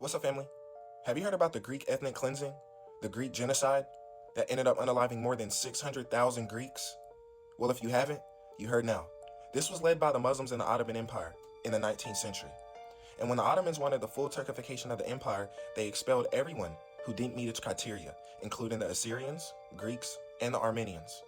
What's up, family? Have you heard about the Greek ethnic cleansing, the Greek Genocide, that ended up unaliving more than 600,000 Greeks? Well, if you haven't, you heard now. This was led by the Muslims in the Ottoman Empire in the 19th century. And when the Ottomans wanted the full Turkification of the empire, they expelled everyone who didn't meet its criteria, including the Assyrians, Greeks, and the Armenians.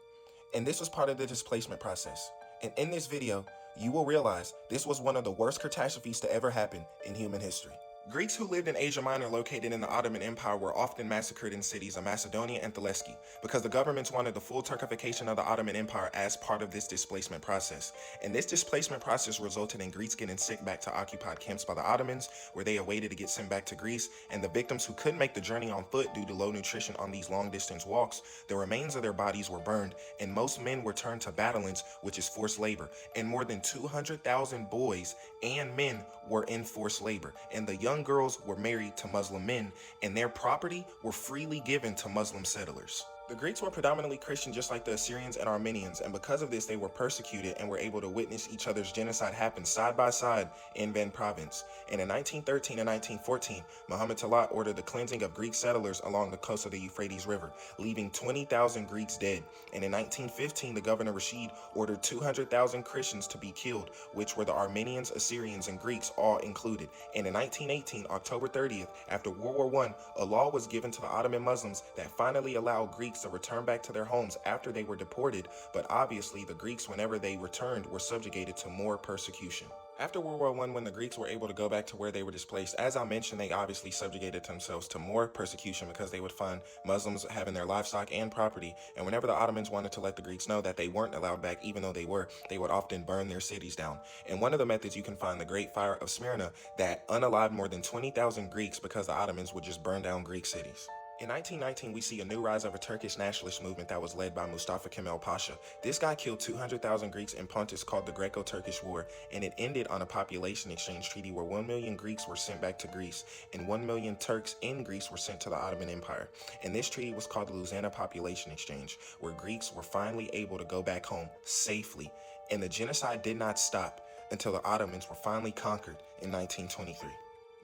And this was part of the displacement process. And in this video, you will realize this was one of the worst catastrophes to ever happen in human history. Greeks who lived in Asia Minor located in the Ottoman Empire were often massacred in cities of Macedonia and Thessaloniki because the governments wanted the full Turkification of the Ottoman Empire as part of this displacement process. And this displacement process resulted in Greeks getting sent back to occupied camps by the Ottomans, where they awaited to get sent back to Greece, and the victims who couldn't make the journey on foot due to low nutrition on these long-distance walks, the remains of their bodies were burned, and most men were turned to battalions, which is forced labor, and more than 200,000 boys and men were in forced labor, and the young girls were married to Muslim men, and their property were freely given to Muslim settlers. The Greeks were predominantly Christian, just like the Assyrians and Armenians, and because of this they were persecuted and were able to witness each other's genocide happen side by side in Van province. And in 1913 and 1914, Muhammad Talat ordered the cleansing of Greek settlers along the coast of the Euphrates River, leaving 20,000 Greeks dead. And in 1915, the governor Rashid ordered 200,000 Christians to be killed, which were the Armenians, Assyrians, and Greeks all included. And in 1918, October 30th, after World War I, a law was given to the Ottoman Muslims that finally allowed Greeks to return back to their homes after they were deported, but obviously the Greeks, whenever they returned, were subjugated to more persecution. After World War I, when the Greeks were able to go back to where they were displaced, as I mentioned, they obviously subjugated themselves to more persecution because they would find Muslims having their livestock and property, and whenever the Ottomans wanted to let the Greeks know that they weren't allowed back, even though they were, they would often burn their cities down. And one of the methods you can find, the Great Fire of Smyrna, that unalived more than 20,000 Greeks because the Ottomans would just burn down Greek cities. In 1919, we see a new rise of a Turkish nationalist movement that was led by Mustafa Kemal Pasha. This guy killed 200,000 Greeks in Pontus, called the Greco-Turkish War, and it ended on a population exchange treaty where 1 million Greeks were sent back to Greece, and 1 million Turks in Greece were sent to the Ottoman Empire. And this treaty was called the Lausanne Population Exchange, where Greeks were finally able to go back home safely. And the genocide did not stop until the Ottomans were finally conquered in 1923.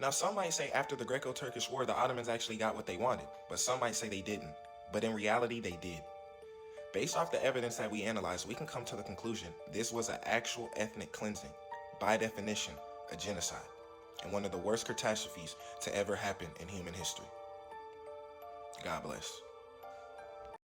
Now, some might say after the Greco-Turkish War, the Ottomans actually got what they wanted, but some might say they didn't. But in reality, they did. Based off the evidence that we analyzed, we can come to the conclusion this was an actual ethnic cleansing, by definition, a genocide, and one of the worst catastrophes to ever happen in human history. God bless.